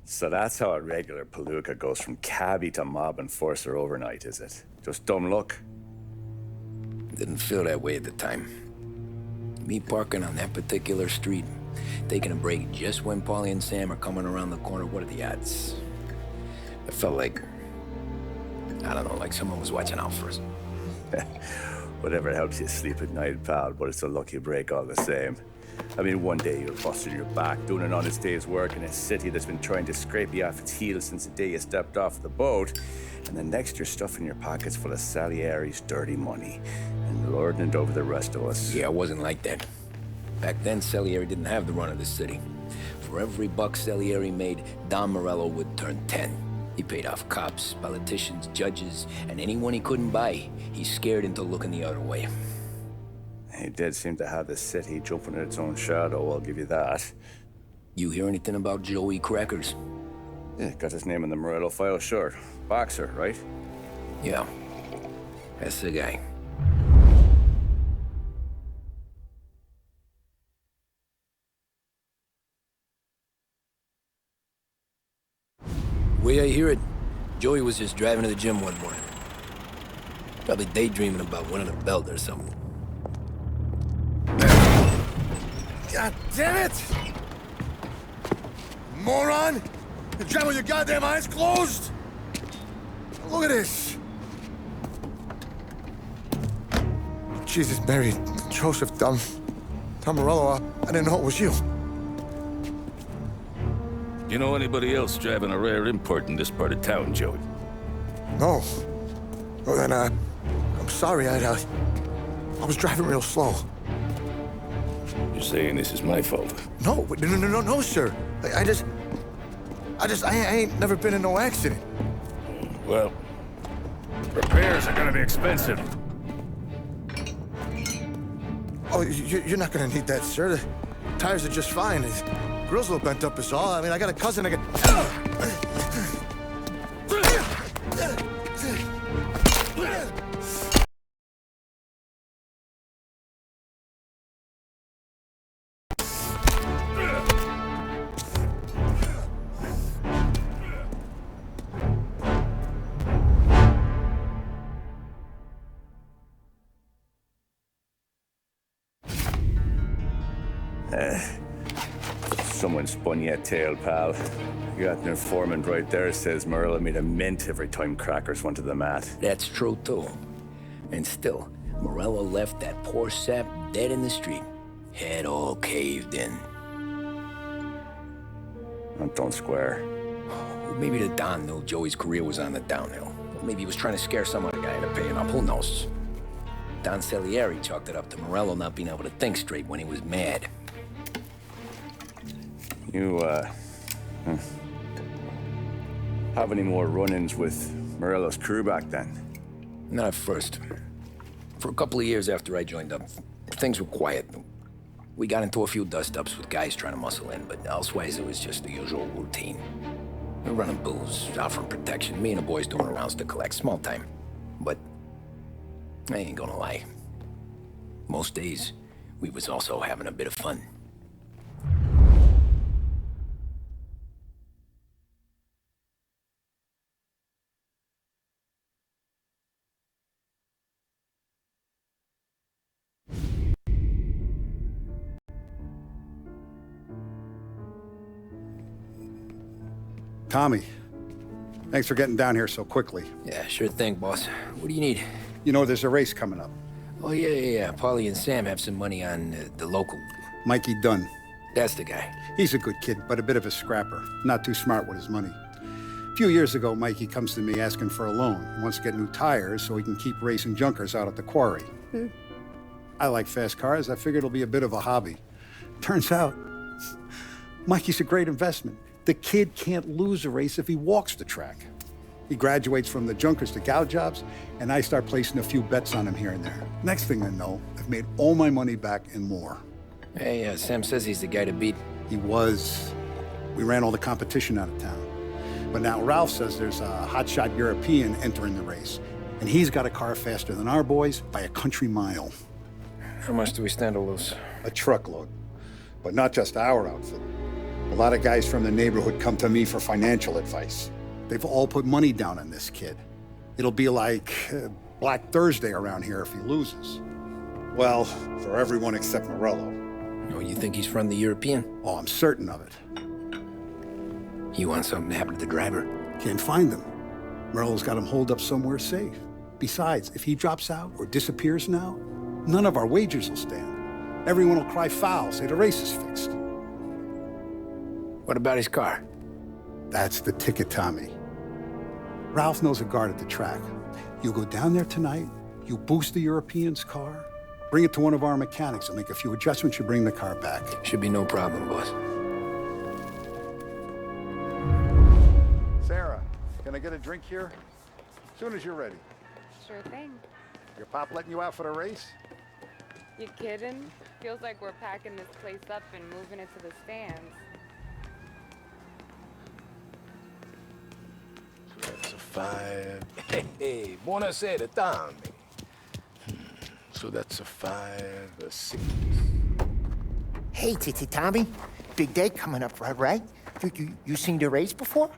So that's how a regular palooka goes from cabbie to mob enforcer overnight, is it? Just dumb luck? Didn't feel that way at the time. Me parking on that particular street, taking a break just when Paulie and Sam are coming around the corner, what are the odds? It felt like, I don't know, like someone was watching out for us. Whatever helps you sleep at night, pal, but it's a lucky break all the same. I mean, one day you're busting your back, doing an honest day's work in a city that's been trying to scrape you off its heels since the day you stepped off the boat, and the next you're stuffing your pockets full of Salieri's dirty money and lording it over the rest of us. Yeah, it wasn't like that. Back then, Salieri didn't have the run of the city. For every buck Salieri made, Don Morello would turn 10. He paid off cops, politicians, judges, and anyone he couldn't buy, he scared into looking the other way. He did seem to have the city jumping in its own shadow, I'll give you that. You hear anything about Joey Crackers? Yeah, got his name in the Morello file, sure. Boxer, right? Yeah, that's the guy. The way I hear it, Joey was just driving to the gym one morning. Probably daydreaming about winning a belt or something. God damn it! Moron! You're driving with your goddamn eyes closed! Look at this! Jesus, Mary, Joseph, Tom Morello, I didn't know it was you. You know anybody else driving a rare import in this part of town, Joey? No. Well, then, I'm sorry, I was driving real slow. You're saying this is my fault? No, sir. I ain't never been in no accident. Well, repairs are gonna be expensive. Oh, you're not gonna need that, sir. The tires are just fine. The grill's a little bent up is all. I mean, I got a cousin I can... Someone spun you a tail, pal. You got an informant right there says Morello made a mint every time Crackers went to the mat. That's true, too. And still, Morello left that poor sap dead in the street. Head all caved in. Don't square. Well, maybe the Don knew Joey's career was on the downhill. Or maybe he was trying to scare some other guy into paying up. Who knows? Don Salieri chalked it up to Morello not being able to think straight when he was mad. You, have any more run-ins with Morello's crew back then? Not at first. For a couple of years after I joined up, things were quiet. We got into a few dust-ups with guys trying to muscle in, but elsewise it was just the usual routine. We were running booze, offering protection, me and the boys doing rounds to collect, small time. But I ain't gonna lie. Most days, we was also having a bit of fun. Tommy, thanks for getting down here so quickly. Yeah, sure thing, boss. What do you need? You know, there's a race coming up. Oh, yeah. Paulie and Sam have some money on the local. Mikey Dunn. That's the guy. He's a good kid, but a bit of a scrapper. Not too smart with his money. A few years ago, Mikey comes to me asking for a loan. He wants to get new tires so he can keep racing junkers out at the quarry. I like fast cars. I figured it'll be a bit of a hobby. Turns out, Mikey's a great investment. The kid can't lose a race if he walks the track. He graduates from the junkers to gal jobs, and I start placing a few bets on him here and there. Next thing I know, I've made all my money back and more. Hey, Sam says he's the guy to beat. He was. We ran all the competition out of town. But now Ralph says there's a hotshot European entering the race, and he's got a car faster than our boys by a country mile. How much do we stand to lose? A truckload. But not just our outfit. A lot of guys from the neighborhood come to me for financial advice. They've all put money down on this kid. It'll be like Black Thursday around here if he loses. Well, for everyone except Morello. Oh, you think he's from the European? Oh, I'm certain of it. You want something to happen to the driver? Can't find him. Morello's got him holed up somewhere safe. Besides, if he drops out or disappears now, none of our wagers will stand. Everyone will cry foul, say the race is fixed. What about his car? That's the ticket, Tommy. Ralph knows a guard at the track. You go down there tonight, you boost the European's car, bring it to one of our mechanics, and make a few adjustments, you bring the car back. Should be no problem, boss. Sarah, can I get a drink here? As soon as you're ready. Sure thing. Your pop letting you out for the race? You kidding? Feels like we're packing this place up and moving it to the stands. So that's a 5. Hey, buonasera, Tommy. So that's a 5, a 6. Hey, Tommy. Big day coming up, right? You seen the race before?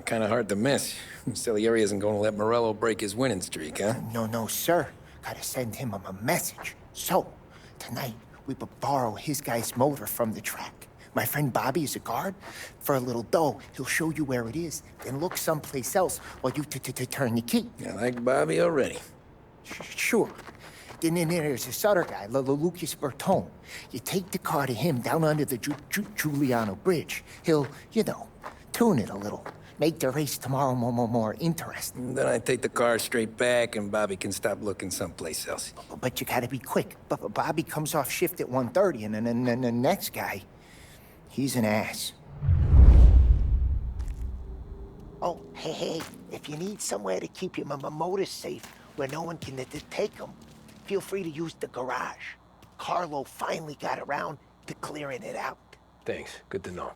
Kind of hard to miss. Salieri isn't going to let Morello break his winning streak, huh? No, sir. Gotta send him a message. So, tonight, we borrow his guy's motor from the track. My friend Bobby is a guard. For a little dough, he'll show you where it is, then look someplace else while you turn the key. I like Bobby already. Sure. Then there's this other guy, Lucas Bertone. You take the car to him down under the Giuliano Bridge. He'll, tune it a little. Make the race tomorrow more interesting. Then I take the car straight back and Bobby can stop looking someplace else. But you gotta be quick. But Bobby comes off shift at 1:30, and then the next guy, he's an ass. Oh, hey, if you need somewhere to keep your motor safe where no one can take them, feel free to use the garage. Carlo finally got around to clearing it out. Thanks. Good to know.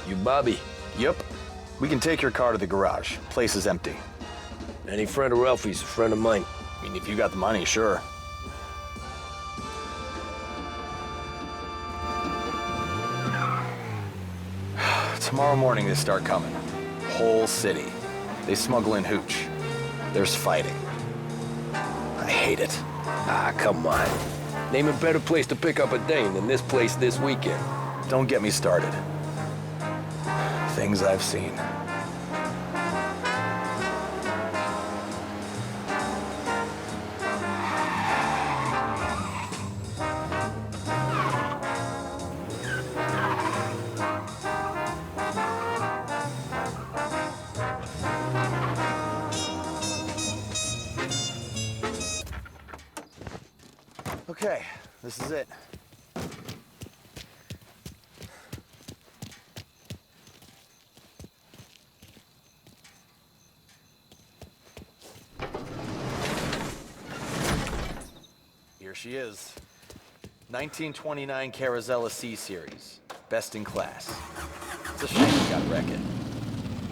You Bobby? Yep. We can take your car to the garage. Place is empty. Any friend of Ralphie's a friend of mine. I mean, if you got the money, sure. Tomorrow morning they start coming. Whole city. They smuggle in hooch. There's fighting. I hate it. Ah, come on. Name a better place to pick up a dame than this place this weekend. Don't get me started. things I've seen. Okay, this is it. Here she is. 1929 Carazella C-Series. Best in class. It's a shame you got wrecked.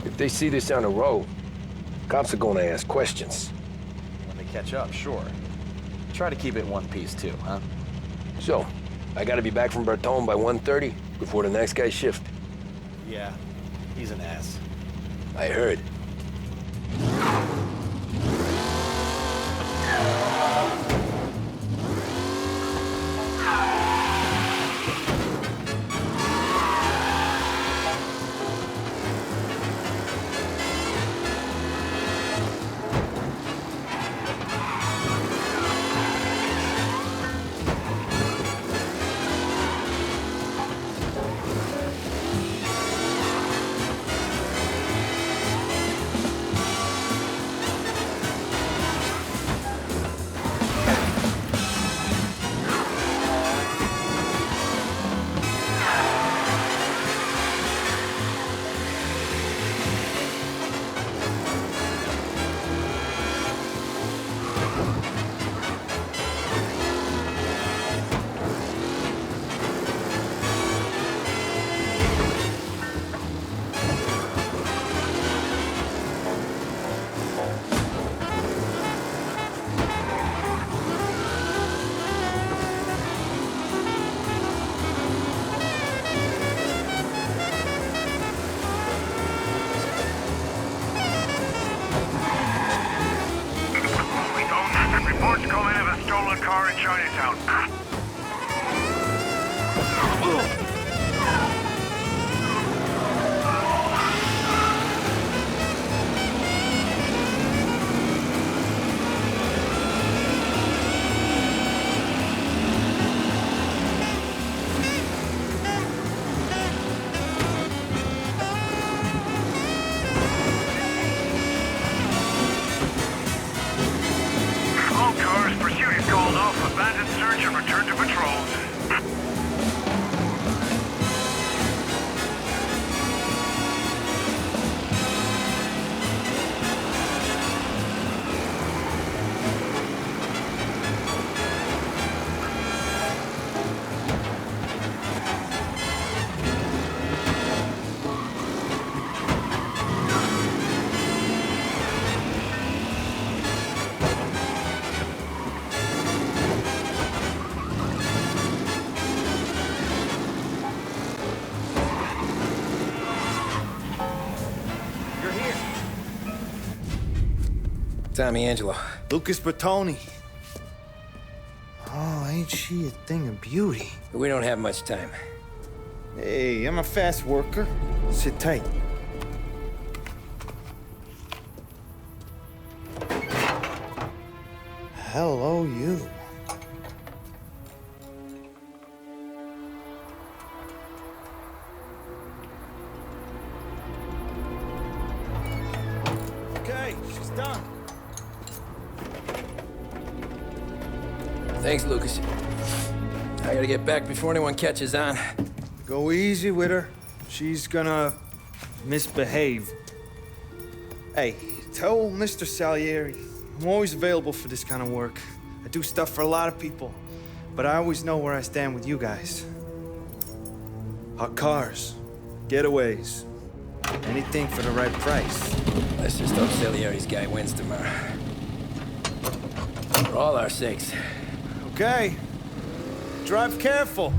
If they see this on the road, cops are gonna ask questions. When they catch up, sure. Try to keep it one piece too, huh? So, I gotta be back from Bertone by 1:30 before the next guy's shift. Yeah, he's an ass. I heard. Reports come in of a stolen car in Chinatown. All cars, pursuit is called off. Abandoned search and return to patrols. Tommy Angelo. Lucas Bertoni. Oh, ain't she a thing of beauty? We don't have much time. Hey, I'm a fast worker. Sit tight. Hello, you. Okay, she's done. Thanks, Lucas. I gotta get back before anyone catches on. Go easy with her. She's gonna misbehave. Hey, tell Mr. Salieri I'm always available for this kind of work. I do stuff for a lot of people, but I always know where I stand with you guys. Hot cars, getaways, anything for the right price. Let's just hope Salieri's guy wins tomorrow. For all our sakes. Okay. Drive careful.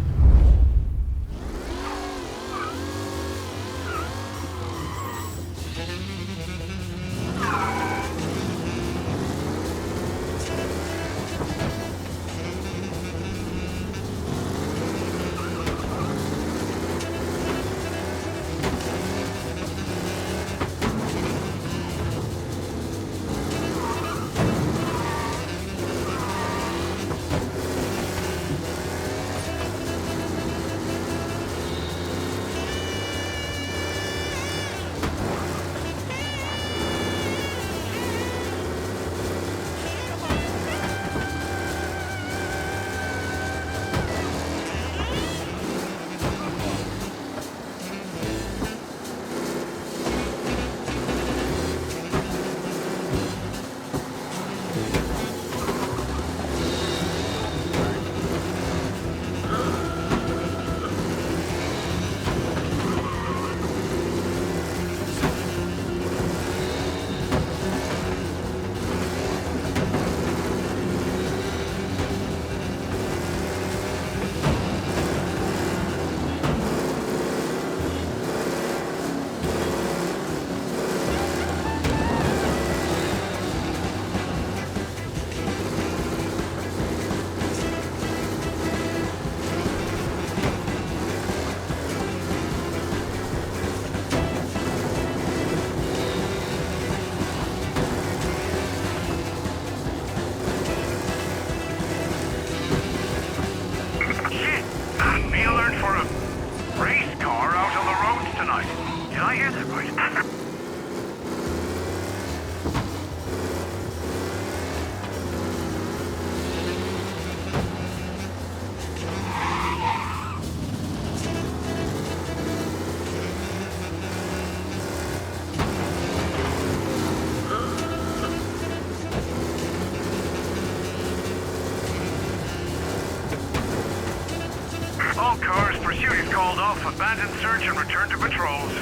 pursuit is called off. Abandon search and return to patrols.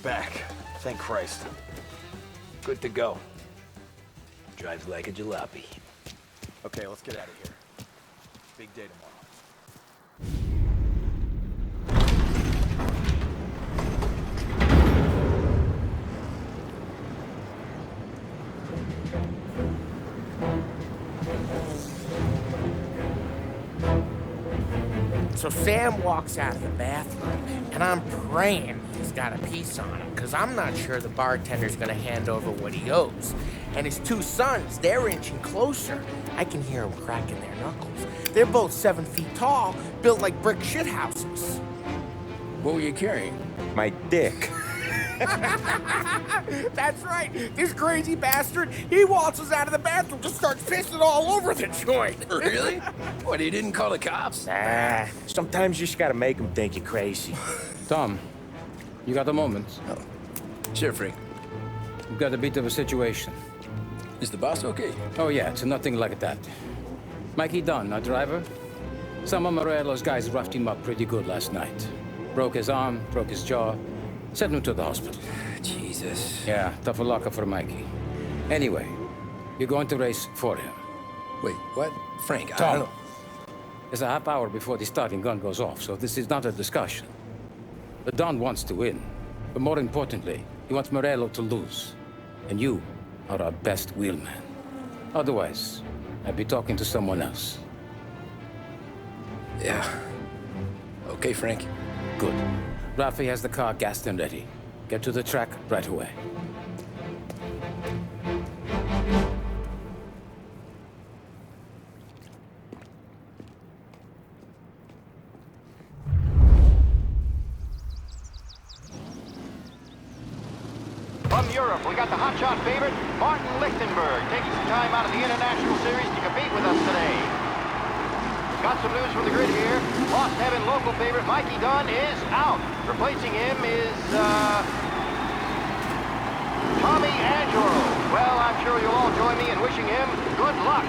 Back. Thank Christ. Good to go. Drives like a jalopy. Okay, let's get out of here. Big day tomorrow. So Sam walks out of the bathroom, and I'm praying he's got a piece on him, because I'm not sure the bartender's gonna hand over what he owes. And his two sons, they're inching closer. I can hear them cracking their knuckles. They're both 7 feet tall, built like brick shithouses. What were you carrying? My dick. That's right. This crazy bastard, he waltzes out of the bathroom, just starts pissing all over the joint. Really? What, he didn't call the cops? Nah, sometimes you just gotta make them think you're crazy. Tom, you got a moment? Oh. Sure, Frank. We've got a bit of a situation. Is the boss okay? Oh, yeah, it's nothing like that. Mikey Dunn, our driver. Some of Morello's guys roughed him up pretty good last night. Broke his arm, broke his jaw. Sent him to the hospital. Jesus. Yeah, tough luck for Mikey. Anyway, you're going to race for him. Wait, what? Frank, Tom, I don't know. there's a half hour before the starting gun goes off, so this is not a discussion. The Don wants to win, but more importantly, he wants Morello to lose. And you are our best wheelman. Otherwise, I'd be talking to someone else. Yeah. Okay, Frank. Good. Rafi has the car gassed and ready. Get to the track right away. From Europe, we got the hotshot favorite, Martin Lichtenberg, taking some time out of the International Series to compete with us today. Got some news from the grid here. Lost Heaven local favorite Mikey Dunn is out. Replacing him is, Tommy Angelo. Well, I'm sure you'll all join me in wishing him good luck.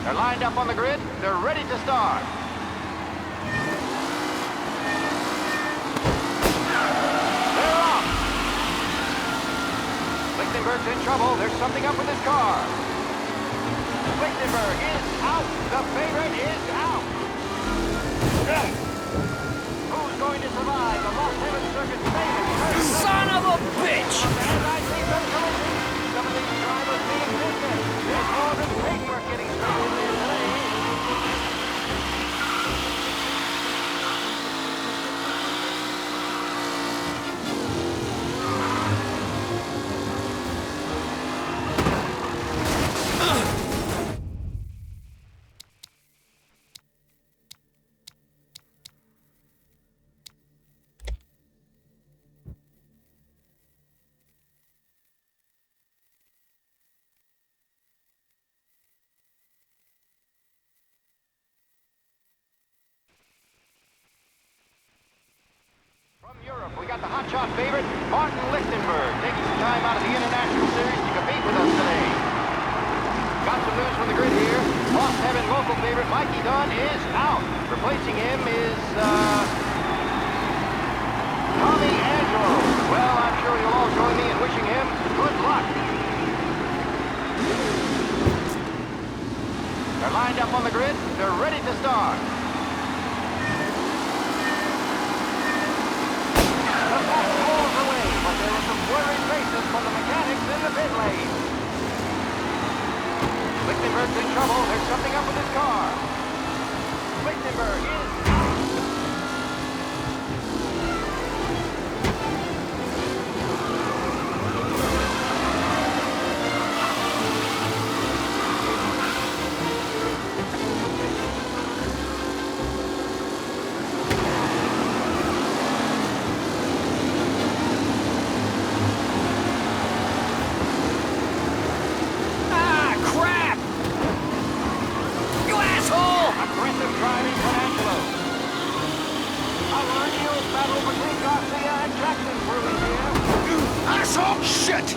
They're lined up on the grid. They're ready to start. They're off. Lichtenberg's in trouble. There's something up with his car. Lichtenberg is out. The favorite is out. Who's going to survive the Lost Heaven Circuit famous? Son of a bitch! And I see some collisions. Some of these drivers being distant. There's more than paperwork getting stuck in there today. From Europe, we got the hotshot favorite, Martin Lichtenberg, taking some time out of the International Series to compete with us today. Got some news from the grid here. Lost Heaven local favorite Mikey Dunn is out. Replacing him is, Tommy Angelo. Well, I'm sure you'll all join me in wishing him good luck. They're lined up on the grid. They're ready to start. The pack rolls away, but there was some worried faces from the mechanics in the pit lane. Lichtenberg's in trouble. There's something up with his car. Lichtenberg is out. Aggressive driving from Angelo. A renewed battle between Garcia and Jackson brewing here. Asshole! Shit!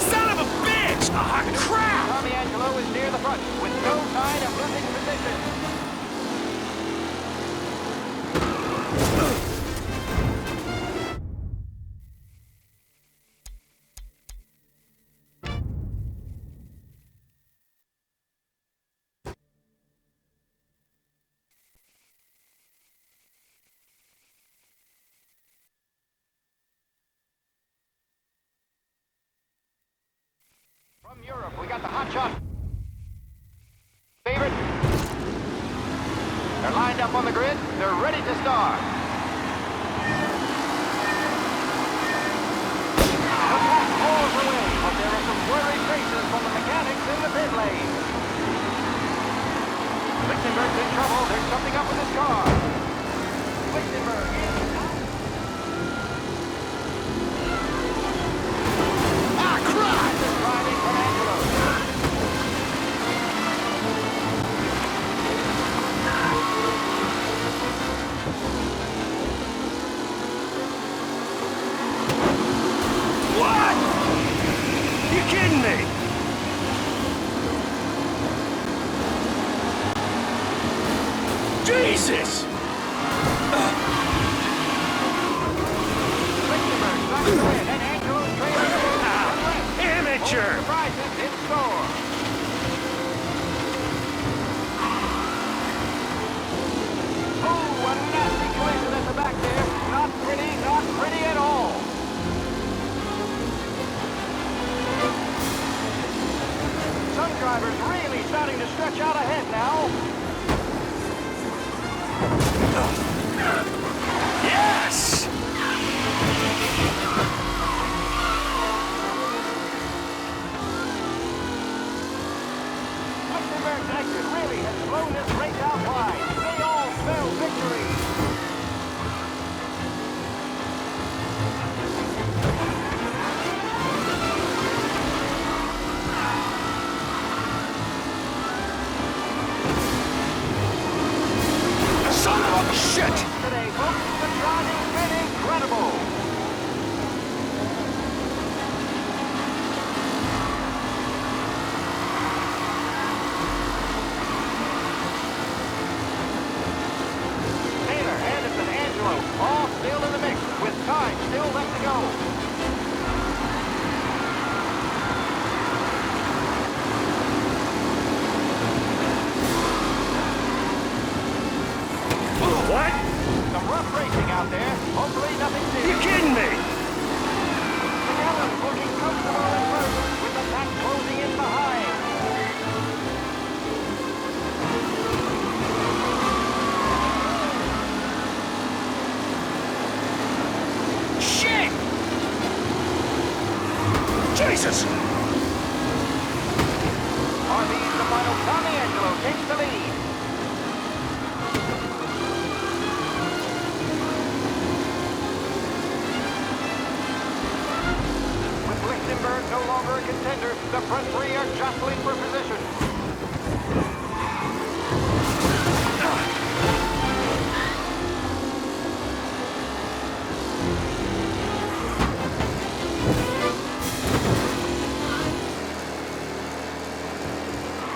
Son of a bitch! Ah, crap! Tommy Angelo is near the front with no sign of losing position. From Europe, we got the hotshot favorite. They're lined up on the grid. They're ready to start. The pack pulls away, but there are some worried faces from the mechanics in the pit lane. Lichtenberg's in trouble. There's something up with his car. Lichtenberg is out. Ah, crap! Driving from Angelo. What? You kidding me? Jesus! Lichtenberg starts to win, and Angelo's trailing. Amateur! Surprises in store. Oh, a nasty collision at the back there. Not pretty at all. Some drivers really starting to stretch out ahead now. Yes! Lichtenberg's exit really has blown this race out wide. They all spell victory. Son of a shit! Today, folks, the driving's been incredible. Taylor, Anderson, Angelo, all still in the mix, with time still left to go. What? Some rough racing out there. Hopefully nothing serious. You kidding me? Allen's looking comfortable at first, with the pack closing in behind. Shit! Jesus! Are these the final? Tommy Angelo takes the lead. With Lichtenberg no longer a contender, the front three are jostling for position.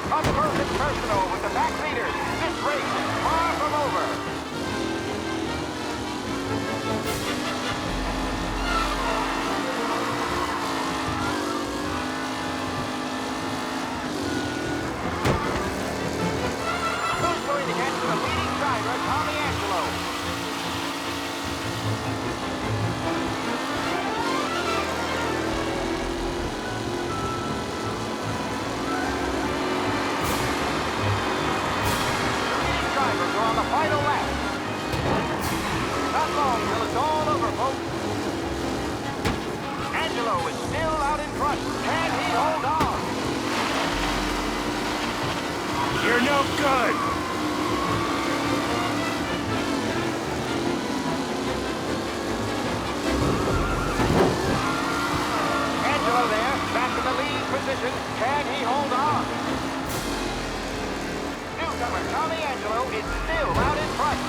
Up close and personal with the back leaders. This race is far from over. Can he hold on? You're no good! Angelo there, back in the lead position. Can he hold on? Newcomer Tommy Angelo is still out in front.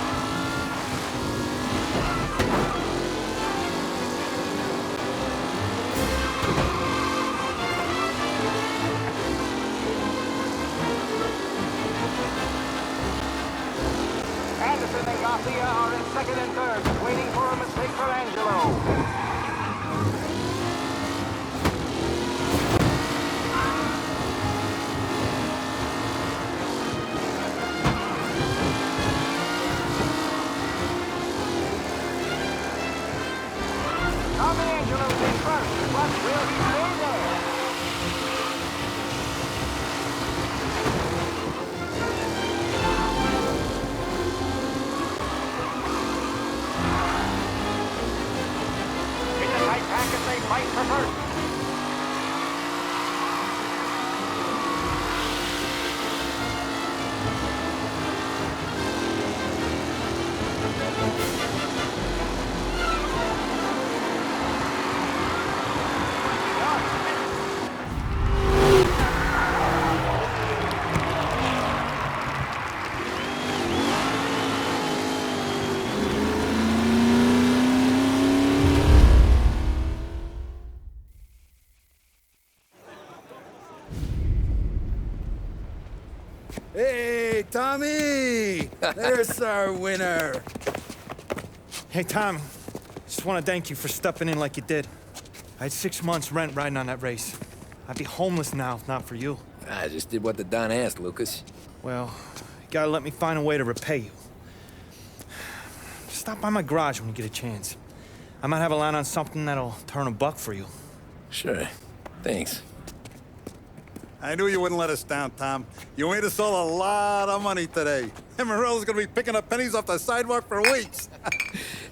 Anderson and Mafia are in second and third, waiting for a mistake for Angelo. Tommy Angelo's in first, but will he stay there? It's a tight pack as they fight for first. Hey, Tommy! There's our winner. Hey, Tom. Just want to thank you for stepping in like you did. I had 6 months rent riding on that race. I'd be homeless now if not for you. I just did what the Don asked, Lucas. Well, you gotta let me find a way to repay you. Stop by my garage when you get a chance. I might have a line on something that'll turn a buck for you. Sure. Thanks. I knew you wouldn't let us down, Tom. You made us all a lot of money today. And Morello's gonna be picking up pennies off the sidewalk for weeks.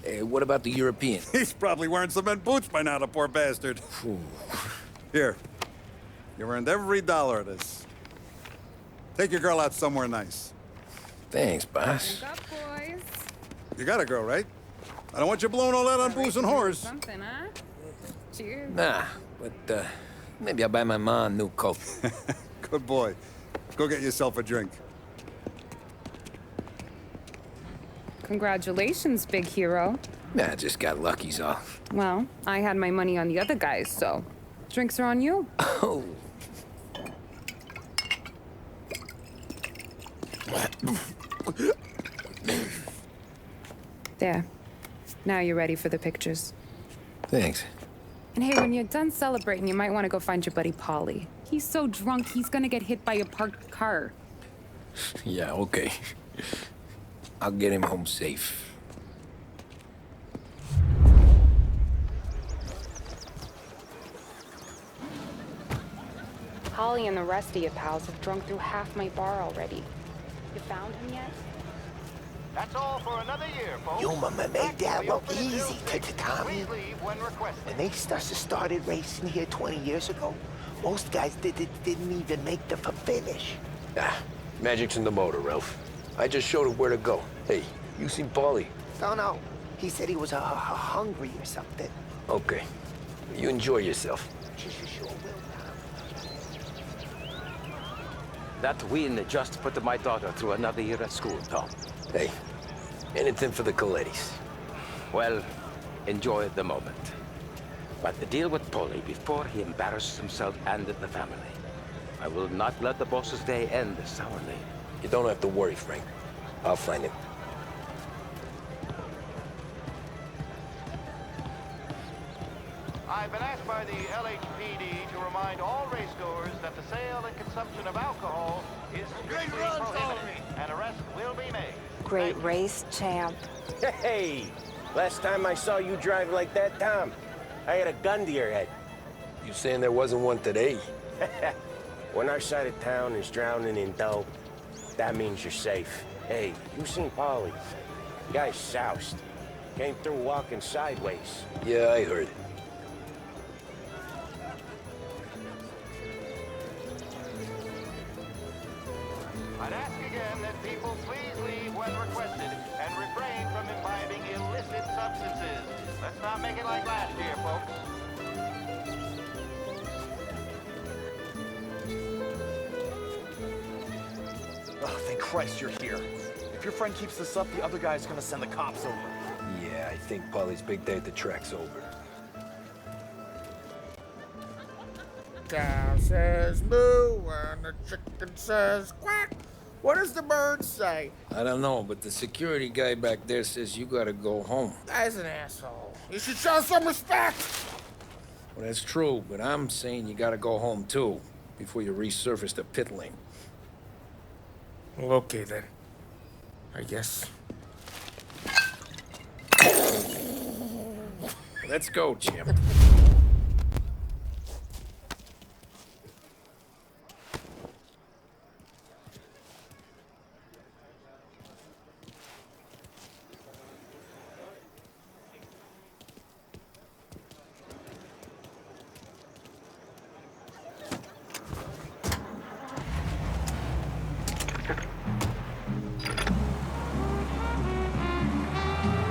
Hey, what about the European? He's probably wearing cement boots by now, the poor bastard. Here. You earned every dollar of this. Take your girl out somewhere nice. Thanks, boss. Drink up, boys. You got a girl, right? I don't want you blowing all that on booze and whores. Something, huh? Cheers. Nah, but, maybe I'll buy my mom a new coat. Good boy. Go get yourself a drink. Congratulations, big hero. Nah, just got lucky's all. Well, I had my money on the other guys, so drinks are on you. Oh. There. Now you're ready for the pictures. Thanks. And hey, when you're done celebrating, you might want to go find your buddy Paulie. He's so drunk, he's gonna get hit by a parked car. Yeah, okay. I'll get him home safe. Holly and the rest of your pals have drunk through half my bar already. You found him yet? That's all for another year, folks. Your mama made that look easy to Tommy. Please leave when requested. When they started racing here 20 years ago, most guys didn't even make the finish. Ah, magic's in the motor, Ralph. I just showed him where to go. Hey, you seen Paulie? No. He said he was hungry or something. Okay. You enjoy yourself. Sure will, Tom. That win just put my daughter through another year at school, Tom. Hey, anything for the Colettis. Well, enjoy the moment. But deal with Paulie before he embarrasses himself and the family. I will not let the boss's day end sourly. You don't have to worry, Frank. I'll find him. I've been asked by the LHPD to remind all racegoers that the sale and consumption of alcohol is strictly prohibited. An arrest will be made. Great race, champ. Hey! Last time I saw you drive like that, Tom, I had a gun to your head. You saying there wasn't one today? When our side of town is drowning in dope, that means you're safe. Hey, you seen Paulie? Guy's soused. Came through walking sideways. Yeah, I heard. people please leave when requested and refrain from imbibing illicit substances. Let's not make it like last year, folks. Oh, thank Christ you're here. If your friend keeps this up, the other guy's gonna send the cops over. Yeah, I think Polly's big day at the track's over. Cow says moo and the chicken says quack. What does the bird say? I don't know, but the security guy back there says you gotta go home. Guy's an asshole. You should show some respect. Well, that's true, but I'm saying you gotta go home too, before you resurface the pit lane. Well, okay then. I guess. Let's go, Jim.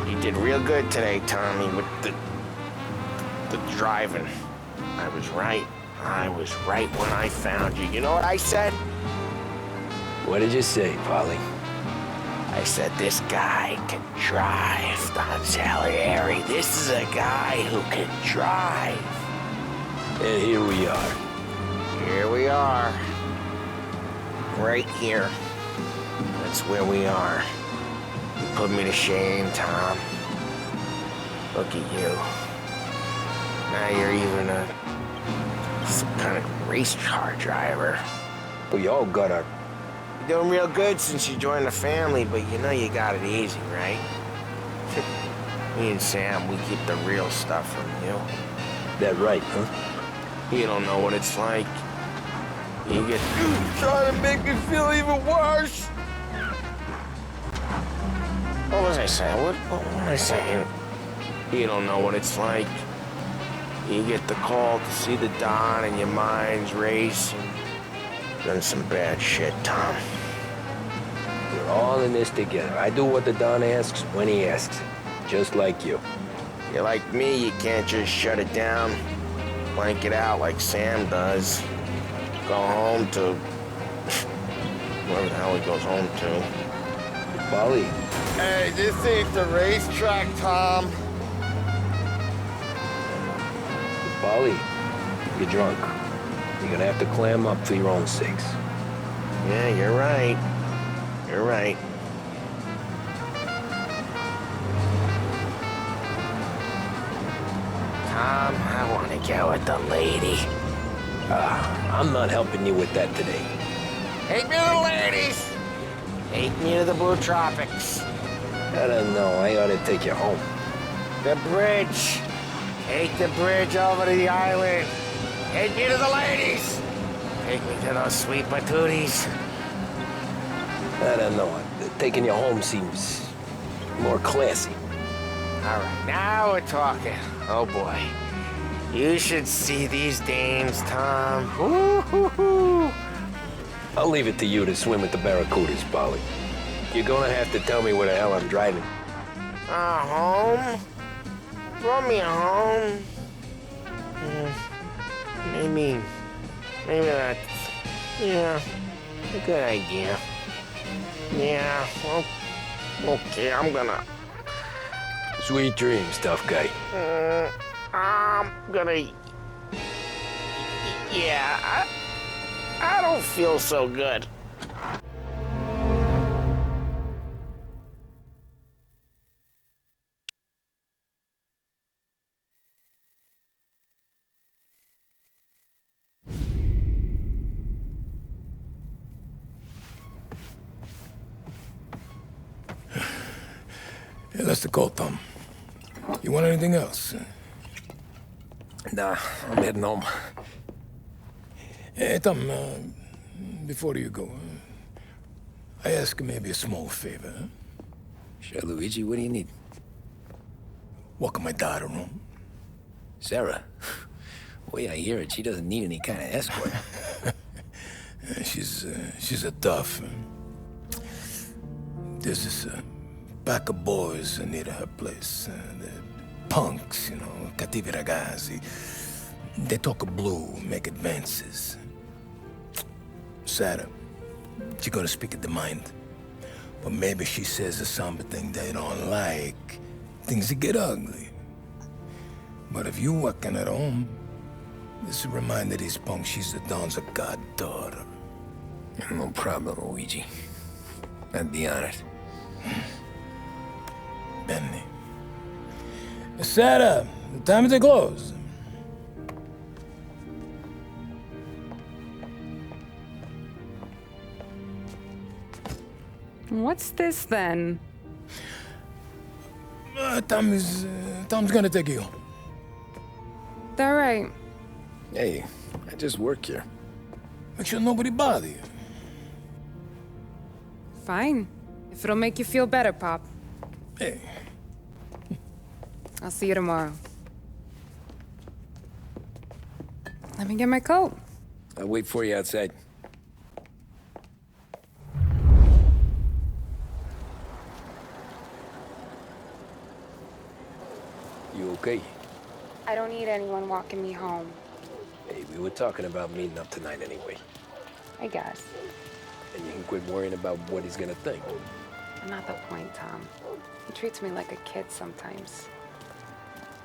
You did real good today, Tommy, with the driving. I was right. I was right when I found you. You know what I said? What did you say, Polly? I said this guy can drive, Don Salieri. This is a guy who can drive. And here we are. Here we are. Right here. That's where we are. You put me to shame, Tom. Look at you. Now you're even some kind of race car driver. We all got our... You're doing real good since you joined the family, but you know you got it easy, right? Me and Sam, we keep the real stuff from you. That right, huh? You don't know what it's like. You get trying to make me feel even worse. What was I saying? What was I saying? You don't know what it's like. You get the call to see the Don and your mind's race and done some bad shit, Tom. We're all in this together. I do what the Don asks when he asks. Just like you. You're like me, you can't just shut it down, blank it out like Sam does. Go home to... wherever the hell he goes home to. Polly. Hey, this ain't the racetrack, Tom. Polly, you're drunk. You're gonna have to clam up for your own sakes. Yeah, you're right. You're right. Tom, I want to go with the lady. I'm not helping you with that today. Take me to the ladies. Take me to the Blue Tropics. I don't know. I ought to take you home. The bridge. Take the bridge over to the island. Take me to the ladies. Take me to those sweet patooties. I don't know. Taking you home seems more classy. All right, now we're talking. Oh, boy. You should see these dames, Tom. Ooh. I'll leave it to you to swim with the barracudas, Polly. You're gonna have to tell me where the hell I'm driving. Home? Throw me home. Maybe that's, yeah, a good idea. Yeah, well, okay, I'm gonna... Sweet dreams, tough guy. I'm gonna... Yeah, I don't feel so good. Yeah, that's the call, Tom. You want anything else? Nah, I'm heading home. Hey, Tom, before you go, I ask maybe a small favor. Huh? Sure, Luigi, what do you need? Walk my daughter home. Sarah? The way I hear it, she doesn't need any kind of escort. She's a tough. There's this pack of boys near her place. They're punks, you know, cattivi ragazzi. They talk blue, make advances. Sarah, she gonna speak at the mind. But maybe she says something they don't like. Things get ugly. But if you working at home, this is a reminder these punks she's the Don's goddaughter. No problem, Luigi. I'd be honored. Benny. Sarah, time to close. What's this then? Tom's gonna take you. All right. Hey, I just work here. Make sure nobody bother you. Fine. If it'll make you feel better, Pop. Hey. I'll see you tomorrow. Let me get my coat. I'll wait for you outside. You okay? I don't need anyone walking me home. Hey, we were talking about meeting up tonight anyway. I guess. And you can quit worrying about what he's gonna think. Not the point, Tom. He treats me like a kid sometimes.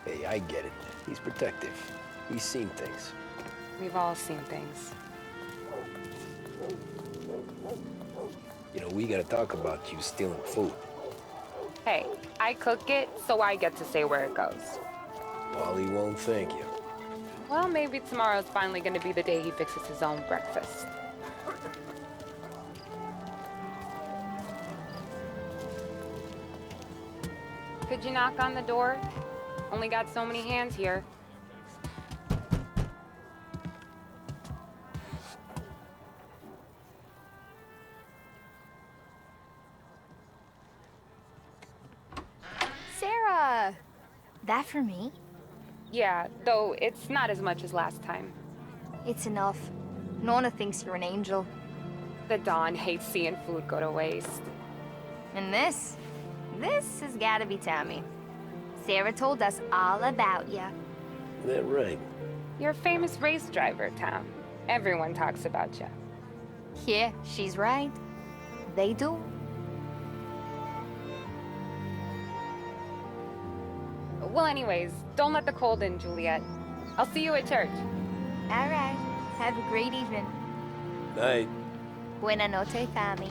Hey, I get it. He's protective. He's seen things. We've all seen things. You know, we gotta talk about you stealing food. Hey, I cook it, so I get to say where it goes. Wally won't thank you. Well, maybe tomorrow's finally gonna be the day he fixes his own breakfast. Could you knock on the door? Only got so many hands here. Sarah! That for me? Yeah, though it's not as much as last time. It's enough. Nona thinks you're an angel. The Don hates seeing food go to waste. And this has gotta be Tammy. Sarah told us all about ya. That right. You're a famous race driver, Tom. Everyone talks about you. Yeah, she's right. They do. Well, anyways, don't let the cold in, Juliet. I'll see you at church. All right. Have a great evening. Night. Buena noche, Tommy.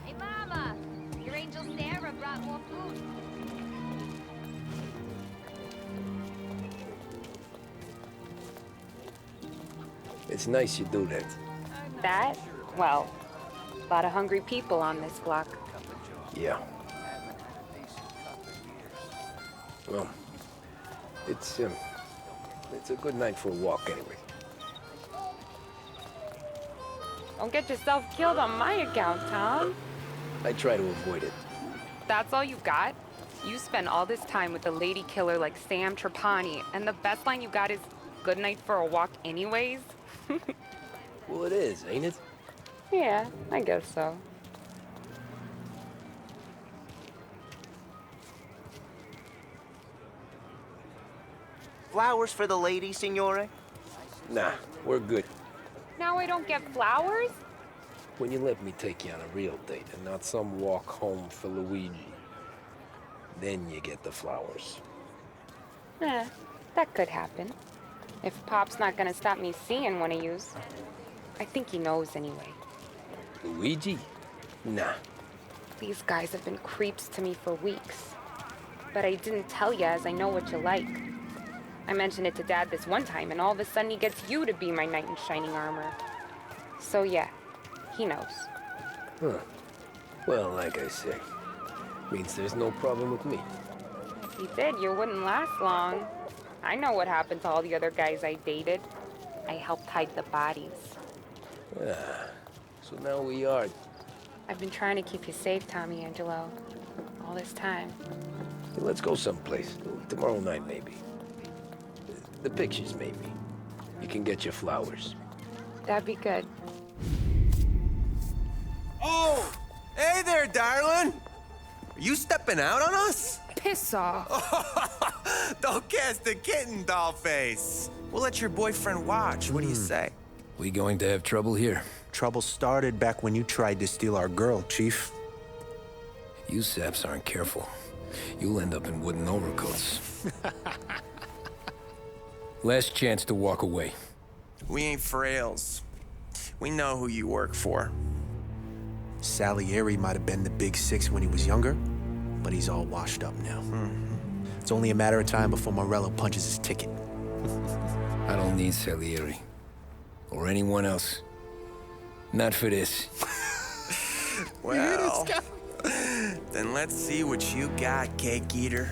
Hey, Mama! Your angel Sarah brought more food. It's nice you do that. That? Well, a lot of hungry people on this block. Yeah. Well, it's a good night for a walk anyway. Don't get yourself killed on my account, Tom. I try to avoid it. That's all you got? You spend all this time with a lady killer like Sam Trapani, and the best line you got is, "Good night for a walk anyways"? Well, it is, ain't it? Yeah, I guess so. Flowers for the lady, signore? Nah, we're good. Now I don't get flowers? When you let me take you on a real date and not some walk home for Luigi, then you get the flowers. That could happen. If Pop's not gonna stop me seeing one of yous. I think he knows anyway. Luigi? Nah. These guys have been creeps to me for weeks. But I didn't tell ya as I know what you like. I mentioned it to Dad this one time, and all of a sudden he gets you to be my knight in shining armor. So yeah, he knows. Huh. Well, like I say, means there's no problem with me. If he did, you wouldn't last long. I know what happened to all the other guys I dated. I helped hide the bodies. Ah, so now we are. I've been trying to keep you safe, Tommy Angelo. All this time. Hey, let's go someplace. Tomorrow night, maybe. The pictures, maybe. You can get your flowers. That'd be good. Oh! Hey there, darling! Are you stepping out on us? Piss off. Don't cast a kitten, dollface. We'll let your boyfriend watch. What do you say? We going to have trouble here? Trouble started back when you tried to steal our girl, Chief. You saps aren't careful. You'll end up in wooden overcoats. Last chance to walk away. We ain't frails. We know who you work for. Salieri might have been the big six when he was younger, but he's all washed up now. It's only a matter of time before Morello punches his ticket. I don't need Salieri. Or anyone else. Not for this. Well, then let's see what you got, cake eater.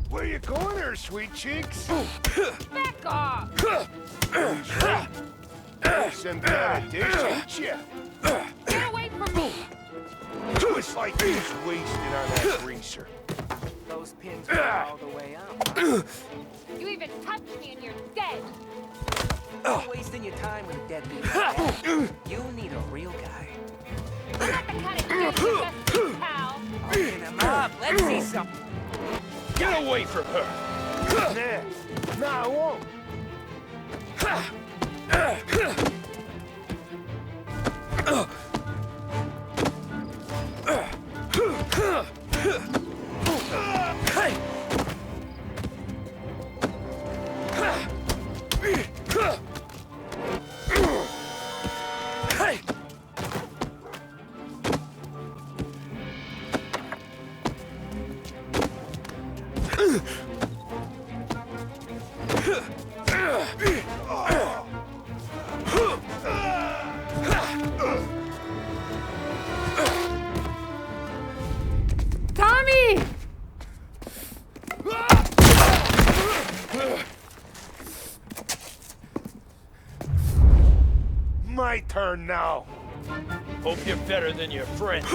Where you going there, sweet cheeks? Back off! Some kind of dish, ain't ya? Get away from me! It's like he's wasted on that greaser. Those pins go all the way up. You even touch me and you're dead! You're wasting your time with a deadbeat like that. You need a real guy. I'm not the kind of dude you just see, pal! Open him up. Let's see something. Get away from her! Nah, I won't. Tommy! My turn now. Hope you're better than your friend.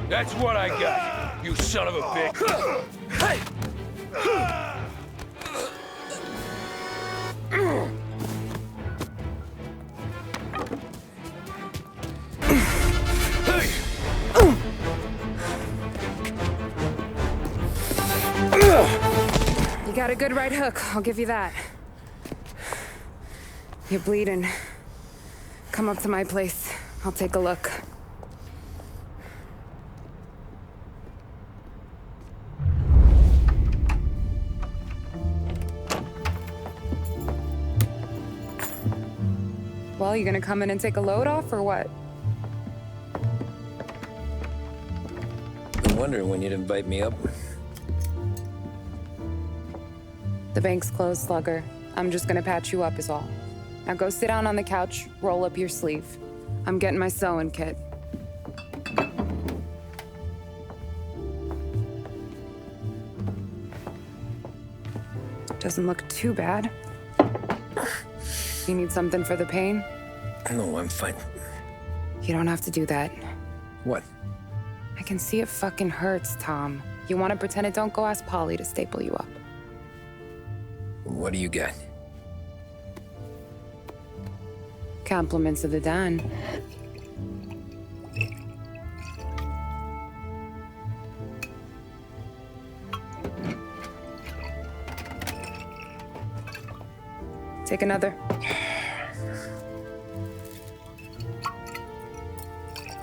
That's what I got, you son of a bitch. You got a good right hook, I'll give you that. You're bleeding. Come up to my place. I'll take a look. Well, you gonna come in and take a load off, or what? Been wondering when you'd invite me up. The bank's closed, Slugger. I'm just gonna patch you up is all. Now go sit down on the couch, roll up your sleeve. I'm getting my sewing kit. Doesn't look too bad. You need something for the pain? No, I'm fine. You don't have to do that. What? I can see it fucking hurts, Tom. You want to pretend it don't? Go ask Polly to staple you up. What do you got? Compliments of the Don. Take another.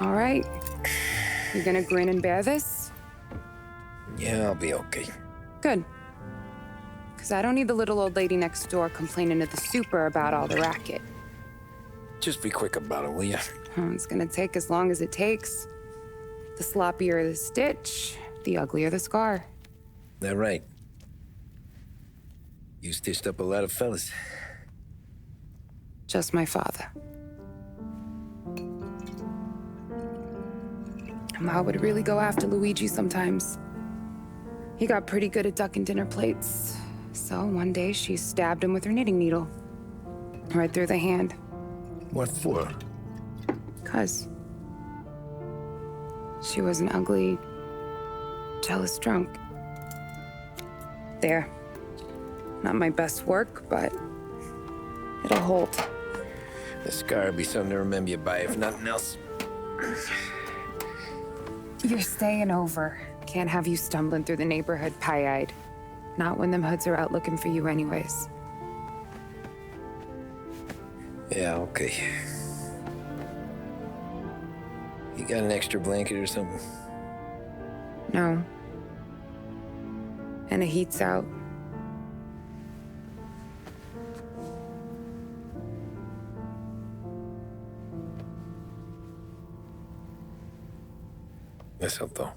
All right. You gonna grin and bear this? Yeah, I'll be okay. Good. Because I don't need the little old lady next door complaining to the super about all the racket. Just be quick about it, will ya? It's gonna take as long as it takes. The sloppier the stitch, the uglier the scar. That right. You stitched up a lot of fellas. Just my father. Ma would really go after Luigi sometimes. He got pretty good at ducking dinner plates. So one day she stabbed him with her knitting needle. Right through the hand. What for? 'Cause she was an ugly, jealous drunk. There. Not my best work, but it'll hold. This scar will be something to remember you by, if nothing else. You're staying over. Can't have you stumbling through the neighborhood pie-eyed. Not when them hoods are out looking for you anyways. Yeah, okay. You got an extra blanket or something? No. And the heat's out. That's up though.